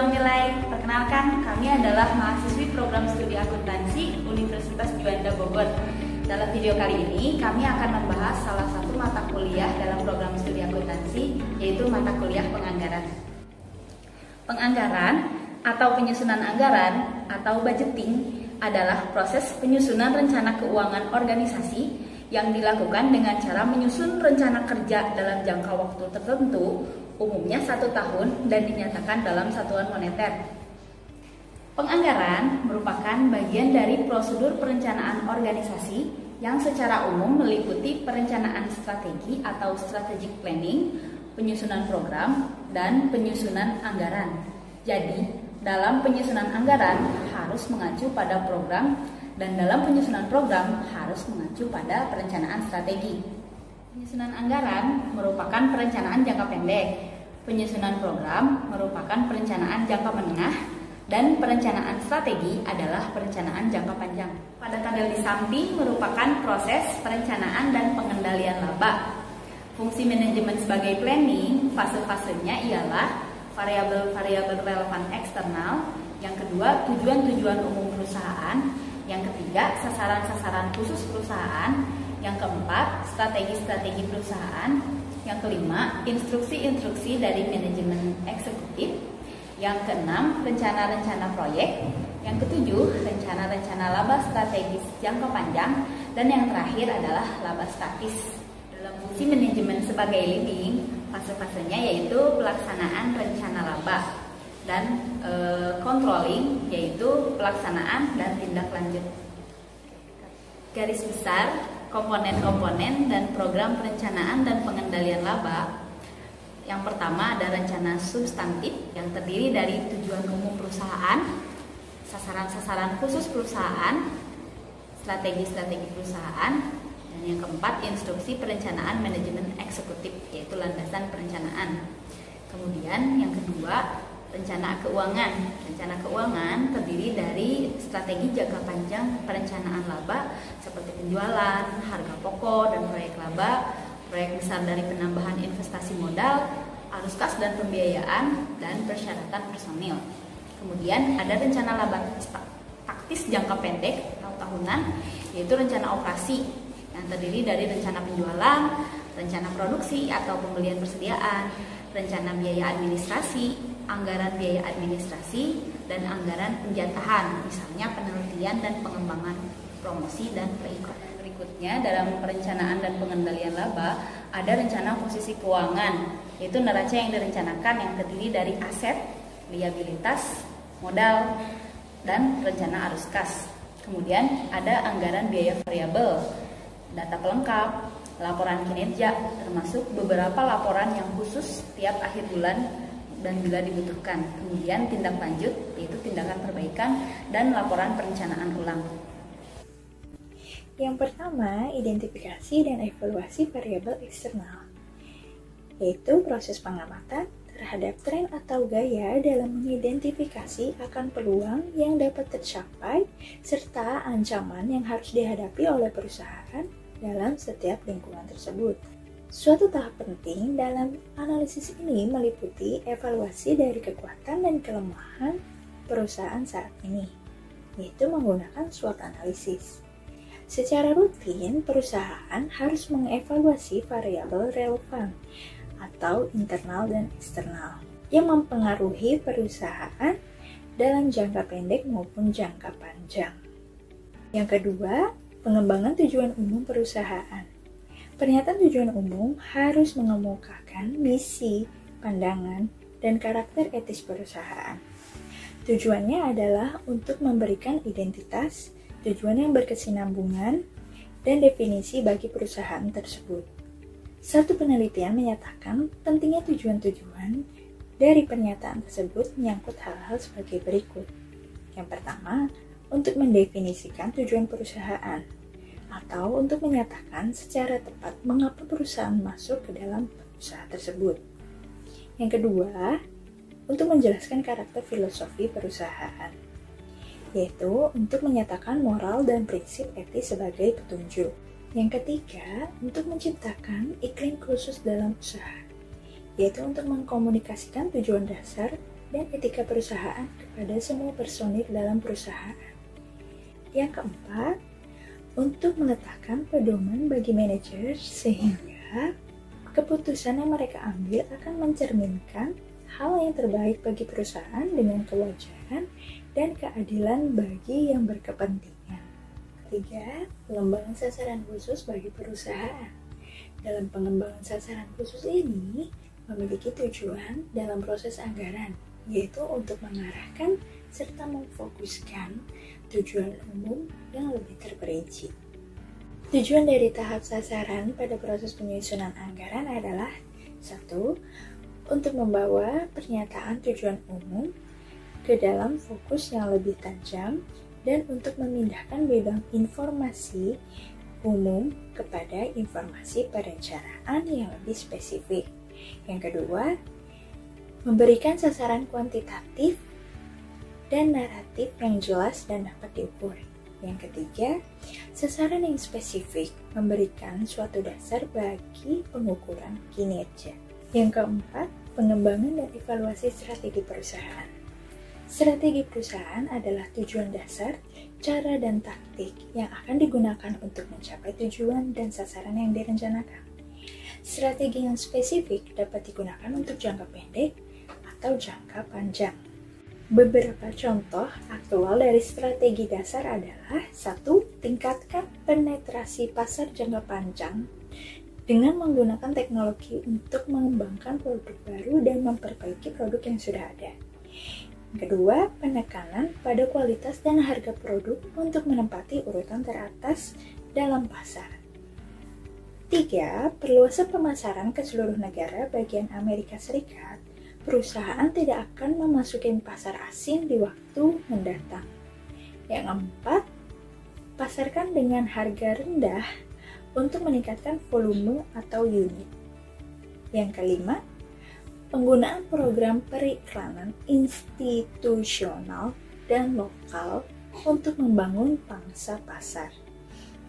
Ruang Nilai. Perkenalkan, kami adalah mahasiswi program studi akuntansi Universitas Juanda Bogor. Dalam video kali ini, kami akan membahas salah satu mata kuliah dalam program studi akuntansi, yaitu mata kuliah penganggaran. Penganggaran atau penyusunan anggaran atau budgeting adalah proses penyusunan rencana keuangan organisasi yang dilakukan dengan cara menyusun rencana kerja dalam jangka waktu tertentu, umumnya 1 tahun, dan dinyatakan dalam satuan moneter. Penganggaran merupakan bagian dari prosedur perencanaan organisasi yang secara umum meliputi perencanaan strategi atau strategic planning, penyusunan program, dan penyusunan anggaran. Jadi, dalam penyusunan anggaran harus mengacu pada program, dan dalam penyusunan program harus mengacu pada perencanaan strategi. Penyusunan anggaran merupakan perencanaan jangka pendek, penyusunan program merupakan perencanaan jangka menengah, dan perencanaan strategi adalah perencanaan jangka panjang. Pada tabel di samping merupakan proses perencanaan dan pengendalian laba. Fungsi manajemen sebagai planning, fase-fasenya ialah variabel-variabel relevan eksternal, yang kedua tujuan-tujuan umum perusahaan, yang ketiga sasaran-sasaran khusus perusahaan, yang keempat strategi-strategi perusahaan, yang kelima instruksi-instruksi dari manajemen eksekutif, yang keenam rencana-rencana proyek, yang ketujuh rencana-rencana laba strategis jangka panjang, dan yang terakhir adalah laba statis. Dalam fungsi manajemen sebagai leading, fase-fasenya yaitu pelaksanaan rencana laba dan controlling, yaitu pelaksanaan dan tindak lanjut. Garis besar komponen-komponen dan program perencanaan dan pengendalian laba. Yang pertama ada rencana substantif yang terdiri dari tujuan umum perusahaan, sasaran-sasaran khusus perusahaan, strategi-strategi perusahaan, dan yang keempat instruksi perencanaan manajemen eksekutif, yaitu landasan perencanaan. Kemudian yang kedua rencana keuangan. Rencana keuangan terdiri dari strategi jangka panjang perencanaan laba seperti penjualan, harga pokok dan proyek laba, proyek besar dari penambahan investasi modal, arus kas dan pembiayaan, dan persyaratan personil. Kemudian ada rencana laba taktis jangka pendek atau tahunan, yaitu rencana operasi yang terdiri dari rencana penjualan, rencana produksi atau pembelian persediaan, rencana biaya administrasi, anggaran biaya administrasi, dan anggaran penjatahan, misalnya penelitian dan pengembangan promosi dan periklan. Berikutnya dalam perencanaan dan pengendalian laba ada rencana posisi keuangan, yaitu neraca yang direncanakan yang terdiri dari aset, liabilitas, modal, dan rencana arus kas. Kemudian ada anggaran biaya variabel, data pelengkap, laporan kinerja, termasuk beberapa laporan yang khusus tiap akhir bulan dan bila dibutuhkan. Kemudian tindak lanjut, yaitu tindakan perbaikan dan laporan perencanaan ulang. Yang pertama, identifikasi dan evaluasi variabel eksternal, yaitu proses pengamatan terhadap tren atau gaya dalam mengidentifikasi akan peluang yang dapat tercapai serta ancaman yang harus dihadapi oleh perusahaan dalam setiap lingkungan tersebut. Suatu tahap penting dalam analisis ini meliputi evaluasi dari kekuatan dan kelemahan perusahaan saat ini, yaitu menggunakan SWOT analisis. Secara rutin, perusahaan harus mengevaluasi variabel relevan atau internal dan eksternal yang mempengaruhi perusahaan dalam jangka pendek maupun jangka panjang. Yang kedua, pengembangan tujuan umum perusahaan. Pernyataan tujuan umum harus mengemukakan misi, pandangan, dan karakter etis perusahaan. Tujuannya adalah untuk memberikan identitas, tujuan yang berkesinambungan, dan definisi bagi perusahaan tersebut. Satu penelitian menyatakan pentingnya tujuan-tujuan dari pernyataan tersebut menyangkut hal-hal sebagai berikut. Yang pertama, untuk mendefinisikan tujuan perusahaan, atau untuk menyatakan secara tepat mengapa perusahaan masuk ke dalam usaha tersebut. Yang kedua, untuk menjelaskan karakter filosofi perusahaan, yaitu untuk menyatakan moral dan prinsip etis sebagai petunjuk. Yang ketiga, untuk menciptakan iklim khusus dalam usaha, yaitu untuk mengkomunikasikan tujuan dasar dan etika perusahaan kepada semua personil dalam perusahaan. Yang keempat, untuk meletakkan pedoman bagi manajer sehingga keputusan yang mereka ambil akan mencerminkan hal yang terbaik bagi perusahaan dengan kewajaran dan keadilan bagi yang berkepentingan. Ketiga, pengembangan sasaran khusus bagi perusahaan. Dalam pengembangan sasaran khusus ini memiliki tujuan dalam proses anggaran, yaitu untuk mengarahkan serta memfokuskan tujuan umum yang lebih terperinci. Tujuan dari tahap sasaran pada proses penyusunan anggaran adalah 1. Untuk membawa pernyataan tujuan umum ke dalam fokus yang lebih tajam dan untuk memindahkan bidang informasi umum kepada informasi perencanaan yang lebih spesifik. Yang kedua, memberikan sasaran kuantitatif dan naratif yang jelas dan dapat diukur. Yang ketiga, sasaran yang spesifik memberikan suatu dasar bagi pengukuran kinerja. Yang keempat, pengembangan dan evaluasi strategi perusahaan. Strategi perusahaan adalah tujuan dasar, cara dan taktik yang akan digunakan untuk mencapai tujuan dan sasaran yang direncanakan. Strategi yang spesifik dapat digunakan untuk jangka pendek atau jangka panjang. Beberapa contoh aktual dari strategi dasar adalah 1. Tingkatkan penetrasi pasar jangka panjang dengan menggunakan teknologi untuk mengembangkan produk baru dan memperbaiki produk yang sudah ada. Kedua, penekanan pada kualitas dan harga produk untuk menempati urutan teratas dalam pasar. 3. Perluasan pemasaran ke seluruh negara bagian Amerika Serikat. Perusahaan tidak akan memasuki pasar asing di waktu mendatang. Yang keempat, pasarkan dengan harga rendah untuk meningkatkan volume atau unit. Yang kelima, penggunaan program periklanan institusional dan lokal untuk membangun pangsa pasar.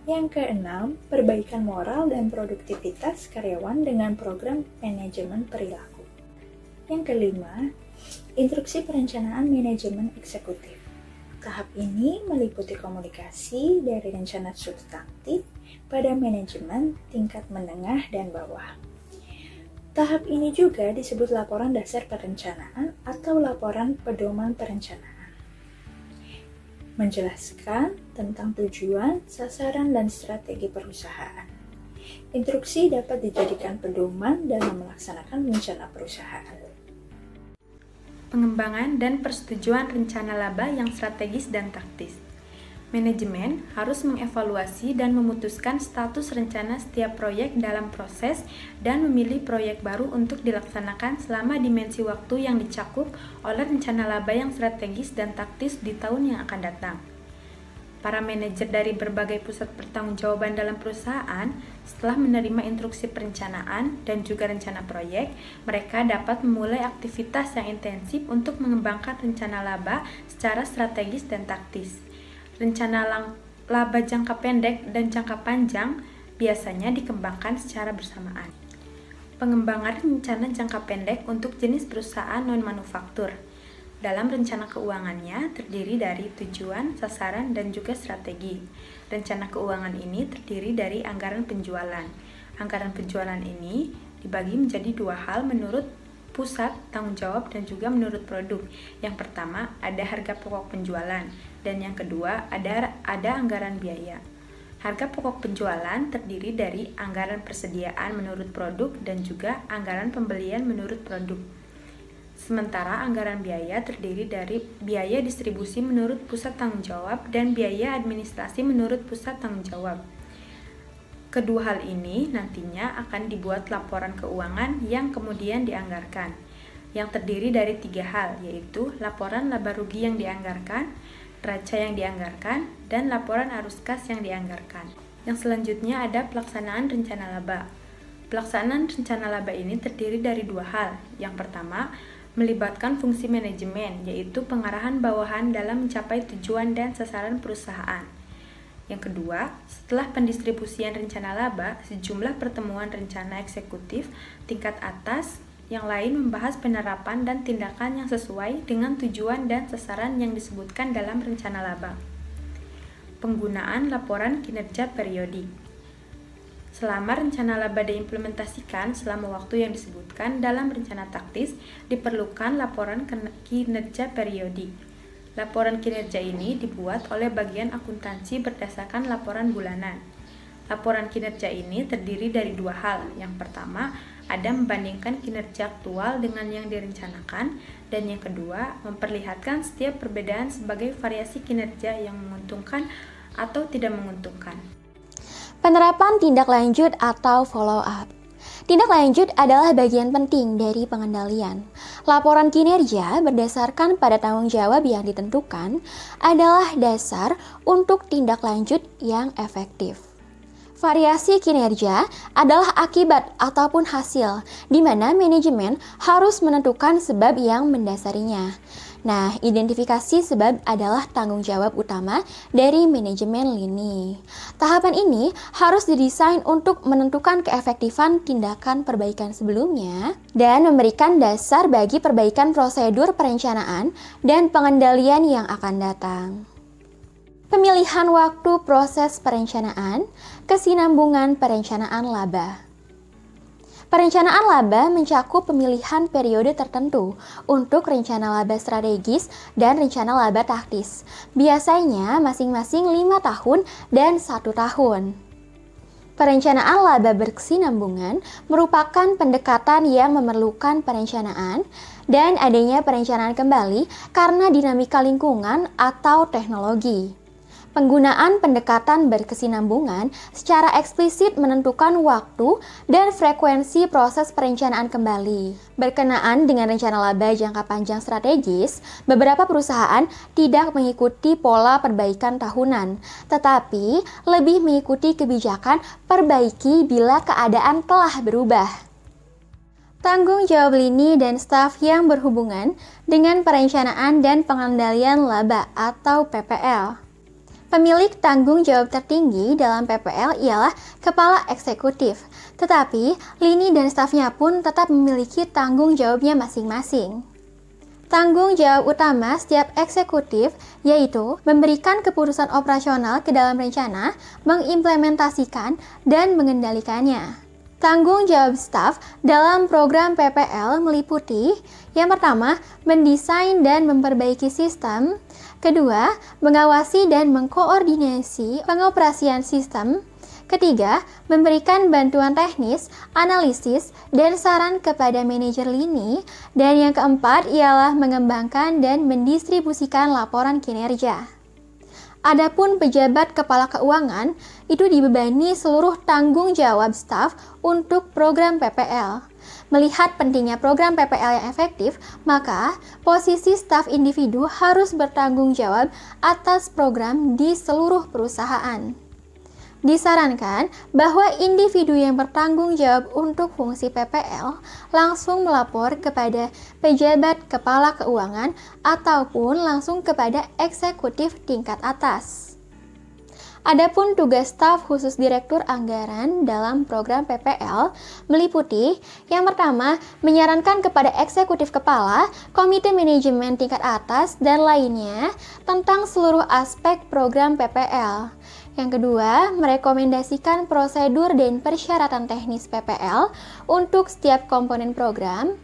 Yang keenam, perbaikan moral dan produktivitas karyawan dengan program manajemen perilaku. Yang kelima, instruksi perencanaan manajemen eksekutif. Tahap ini meliputi komunikasi dari rencana substantif pada manajemen tingkat menengah dan bawah. Tahap ini juga disebut laporan dasar perencanaan atau laporan pedoman perencanaan. Menjelaskan tentang tujuan, sasaran, dan strategi perusahaan. Instruksi dapat dijadikan pedoman dalam melaksanakan rencana perusahaan. Pengembangan dan persetujuan rencana laba yang strategis dan taktis. Manajemen harus mengevaluasi dan memutuskan status rencana setiap proyek dalam proses dan memilih proyek baru untuk dilaksanakan selama dimensi waktu yang dicakup oleh rencana laba yang strategis dan taktis di tahun yang akan datang. Para manajer dari berbagai pusat pertanggungjawaban dalam perusahaan, setelah menerima instruksi perencanaan dan juga rencana proyek, mereka dapat memulai aktivitas yang intensif untuk mengembangkan rencana laba secara strategis dan taktis. Rencana laba jangka pendek dan jangka panjang biasanya dikembangkan secara bersamaan. Pengembangan rencana jangka pendek untuk jenis perusahaan non-manufaktur. Dalam rencana keuangannya terdiri dari tujuan, sasaran, dan juga strategi. Rencana keuangan ini terdiri dari anggaran penjualan. Anggaran penjualan ini dibagi menjadi dua hal menurut pusat tanggung jawab dan juga menurut produk. Yang pertama ada harga pokok penjualan dan yang kedua ada anggaran biaya. Harga pokok penjualan terdiri dari anggaran persediaan menurut produk dan juga anggaran pembelian menurut produk. Sementara anggaran biaya terdiri dari biaya distribusi menurut pusat tanggung jawab dan biaya administrasi menurut pusat tanggung jawab. Kedua hal ini nantinya akan dibuat laporan keuangan yang kemudian dianggarkan, yang terdiri dari tiga hal, yaitu laporan laba rugi yang dianggarkan, neraca yang dianggarkan, dan laporan arus kas yang dianggarkan. Yang selanjutnya ada pelaksanaan rencana laba. Pelaksanaan rencana laba ini terdiri dari dua hal. Yang pertama, melibatkan fungsi manajemen, yaitu pengarahan bawahan dalam mencapai tujuan dan sasaran perusahaan. Yang kedua, setelah pendistribusian rencana laba, sejumlah pertemuan rencana eksekutif tingkat atas yang lain membahas penerapan dan tindakan yang sesuai dengan tujuan dan sasaran yang disebutkan dalam rencana laba. Penggunaan laporan kinerja periodik. Selama rencana laba diimplementasikan selama waktu yang disebutkan dalam rencana taktis, diperlukan laporan kinerja periodik. Laporan kinerja ini dibuat oleh bagian akuntansi berdasarkan laporan bulanan. Laporan kinerja ini terdiri dari dua hal. Yang pertama, ada membandingkan kinerja aktual dengan yang direncanakan, dan yang kedua, memperlihatkan setiap perbedaan sebagai variasi kinerja yang menguntungkan atau tidak menguntungkan. Penerapan tindak lanjut atau follow up. Tindak lanjut adalah bagian penting dari pengendalian. Laporan kinerja berdasarkan pada tanggung jawab yang ditentukan adalah dasar untuk tindak lanjut yang efektif. Variasi kinerja adalah akibat ataupun hasil, di mana manajemen harus menentukan sebab yang mendasarinya. Nah, identifikasi sebab adalah tanggung jawab utama dari manajemen lini. Tahapan ini harus didesain untuk menentukan keefektifan tindakan perbaikan sebelumnya dan memberikan dasar bagi perbaikan prosedur perencanaan dan pengendalian yang akan datang. Pemilihan waktu proses perencanaan, kesinambungan perencanaan laba. Perencanaan laba mencakup pemilihan periode tertentu untuk rencana laba strategis dan rencana laba taktis. Biasanya masing-masing 5 tahun dan 1 tahun. Perencanaan laba berkesinambungan merupakan pendekatan yang memerlukan perencanaan dan adanya perencanaan kembali karena dinamika lingkungan atau teknologi. Penggunaan pendekatan berkesinambungan secara eksplisit menentukan waktu dan frekuensi proses perencanaan kembali. Berkenaan dengan rencana laba jangka panjang strategis, beberapa perusahaan tidak mengikuti pola perbaikan tahunan, tetapi lebih mengikuti kebijakan perbaiki bila keadaan telah berubah. Tanggung jawab lini dan staf yang berhubungan dengan perencanaan dan pengendalian laba atau PPL. Pemilik tanggung jawab tertinggi dalam PPL ialah kepala eksekutif, tetapi lini dan stafnya pun tetap memiliki tanggung jawabnya masing-masing. Tanggung jawab utama setiap eksekutif yaitu memberikan keputusan operasional ke dalam rencana, mengimplementasikan, dan mengendalikannya. Tanggung jawab staf dalam program PPL meliputi yang pertama, mendesain dan memperbaiki sistem. Kedua, mengawasi dan mengkoordinasi pengoperasian sistem. Ketiga, memberikan bantuan teknis, analisis, dan saran kepada manajer lini. Dan yang keempat ialah mengembangkan dan mendistribusikan laporan kinerja. Adapun pejabat kepala keuangan itu dibebani seluruh tanggung jawab staf untuk program PPL. Melihat pentingnya program PPL yang efektif, maka posisi staf individu harus bertanggung jawab atas program di seluruh perusahaan. Disarankan bahwa individu yang bertanggung jawab untuk fungsi PPL langsung melapor kepada pejabat kepala keuangan ataupun langsung kepada eksekutif tingkat atas. Adapun tugas staf khusus Direktur Anggaran dalam program PPL meliputi yang pertama, menyarankan kepada eksekutif kepala, komite manajemen tingkat atas, dan lainnya tentang seluruh aspek program PPL. Yang kedua, merekomendasikan prosedur dan persyaratan teknis PPL untuk setiap komponen program.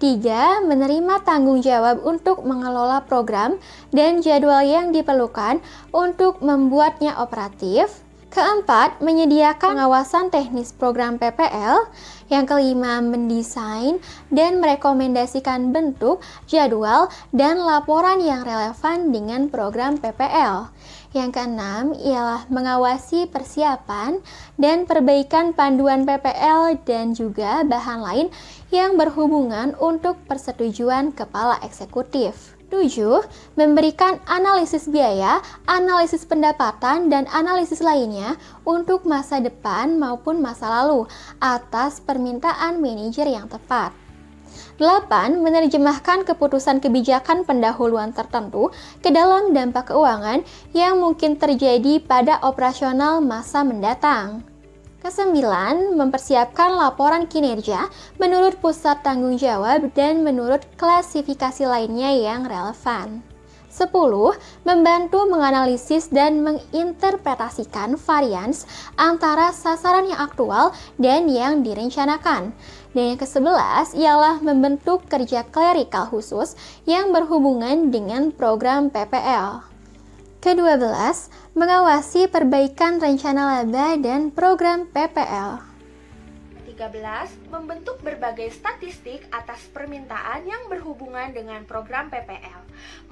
3. Menerima tanggung jawab untuk mengelola program dan jadwal yang diperlukan untuk membuatnya operatif. Keempat, menyediakan pengawasan teknis program PPL. Yang kelima, mendesain dan merekomendasikan bentuk, jadwal, dan laporan yang relevan dengan program PPL. Yang keenam ialah mengawasi persiapan dan perbaikan panduan PPL dan juga bahan lain yang berhubungan untuk persetujuan kepala eksekutif. 7. Memberikan analisis biaya, analisis pendapatan, dan analisis lainnya untuk masa depan maupun masa lalu atas permintaan manajer yang tepat. 8. Menerjemahkan keputusan kebijakan pendahuluan tertentu ke dalam dampak keuangan yang mungkin terjadi pada operasional masa mendatang. Kesembilan, mempersiapkan laporan kinerja menurut pusat tanggung jawab dan menurut klasifikasi lainnya yang relevan. 10. Membantu menganalisis dan menginterpretasikan varians antara sasaran yang aktual dan yang direncanakan. Dan yang ke-11 ialah membentuk kerja klerikal khusus yang berhubungan dengan program PPL. Ke-12, mengawasi perbaikan rencana laba dan program PPL. 13. Membentuk berbagai statistik atas permintaan yang berhubungan dengan program PPL.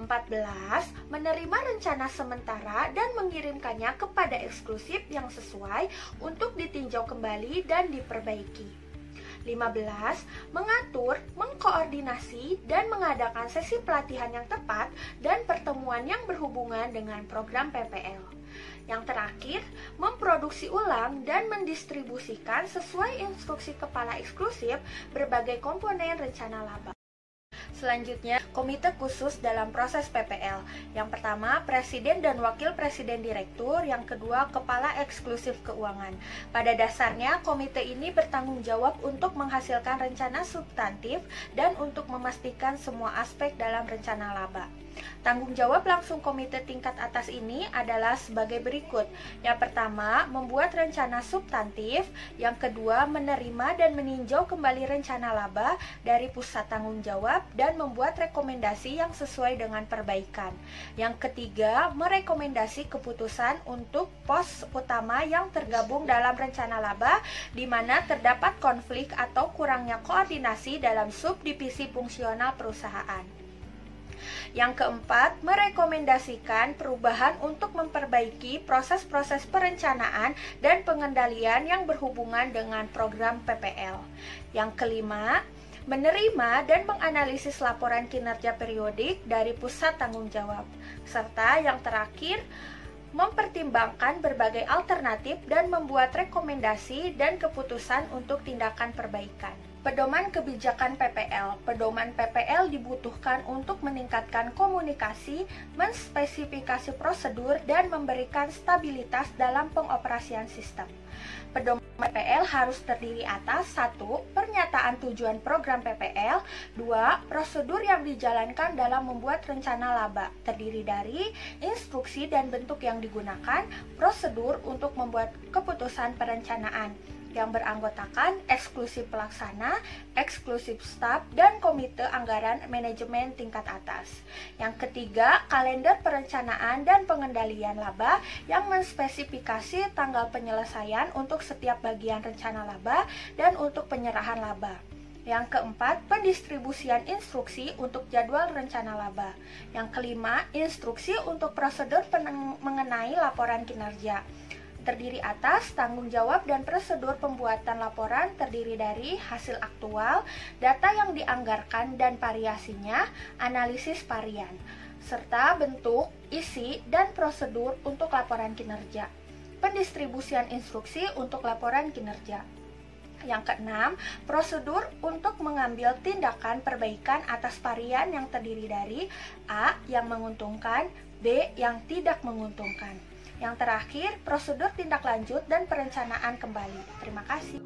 14. Menerima rencana sementara dan mengirimkannya kepada eksklusif yang sesuai untuk ditinjau kembali dan diperbaiki. 15. Mengatur, mengkoordinasi, dan mengadakan sesi pelatihan yang tepat dan pertemuan yang berhubungan dengan program PPL. Yang terakhir, memproduksi ulang dan mendistribusikan sesuai instruksi kepala eksklusif berbagai komponen rencana laba. Selanjutnya, komite khusus dalam proses PPL. Yang pertama, presiden dan wakil presiden direktur. Yang kedua, kepala eksklusif keuangan. Pada dasarnya, komite ini bertanggung jawab untuk menghasilkan rencana substantif dan untuk memastikan semua aspek dalam rencana laba. Tanggung jawab langsung komite tingkat atas ini adalah sebagai berikut. Yang pertama, membuat rencana substantif. Yang kedua, menerima dan meninjau kembali rencana laba dari pusat tanggung jawab dan membuat rekomendasi yang sesuai dengan perbaikan. Yang ketiga, merekomendasi keputusan untuk pos utama yang tergabung dalam rencana laba di mana terdapat konflik atau kurangnya koordinasi dalam subdivisi fungsional perusahaan. Yang keempat, merekomendasikan perubahan untuk memperbaiki proses-proses perencanaan dan pengendalian yang berhubungan dengan program PPL. Yang kelima, menerima dan menganalisis laporan kinerja periodik dari pusat tanggung jawab. Serta yang terakhir, mempertimbangkan berbagai alternatif dan membuat rekomendasi dan keputusan untuk tindakan perbaikan. Pedoman kebijakan PPL. Pedoman PPL dibutuhkan untuk meningkatkan komunikasi, menspesifikasi prosedur, dan memberikan stabilitas dalam pengoperasian sistem. Pedoman PPL harus terdiri atas 1. Pernyataan tujuan program PPL. 2. Prosedur yang dijalankan dalam membuat rencana laba, terdiri dari instruksi dan bentuk yang digunakan, prosedur untuk membuat keputusan perencanaan yang beranggotakan eksklusif pelaksana, eksklusif staf, dan komite anggaran manajemen tingkat atas. Yang ketiga, kalender perencanaan dan pengendalian laba yang menspesifikasi tanggal penyelesaian untuk setiap bagian rencana laba dan untuk penyerahan laba. Yang keempat, pendistribusian instruksi untuk jadwal rencana laba. Yang kelima, instruksi untuk prosedur mengenai laporan kinerja. Terdiri atas tanggung jawab dan prosedur pembuatan laporan terdiri dari hasil aktual, data yang dianggarkan dan variasinya, analisis varian, serta bentuk, isi, dan prosedur untuk laporan kinerja. Pendistribusian instruksi untuk laporan kinerja. Yang keenam, prosedur untuk mengambil tindakan perbaikan atas varian yang terdiri dari A. Yang menguntungkan, B. Yang tidak menguntungkan. Yang terakhir, prosedur tindak lanjut dan perencanaan kembali. Terima kasih.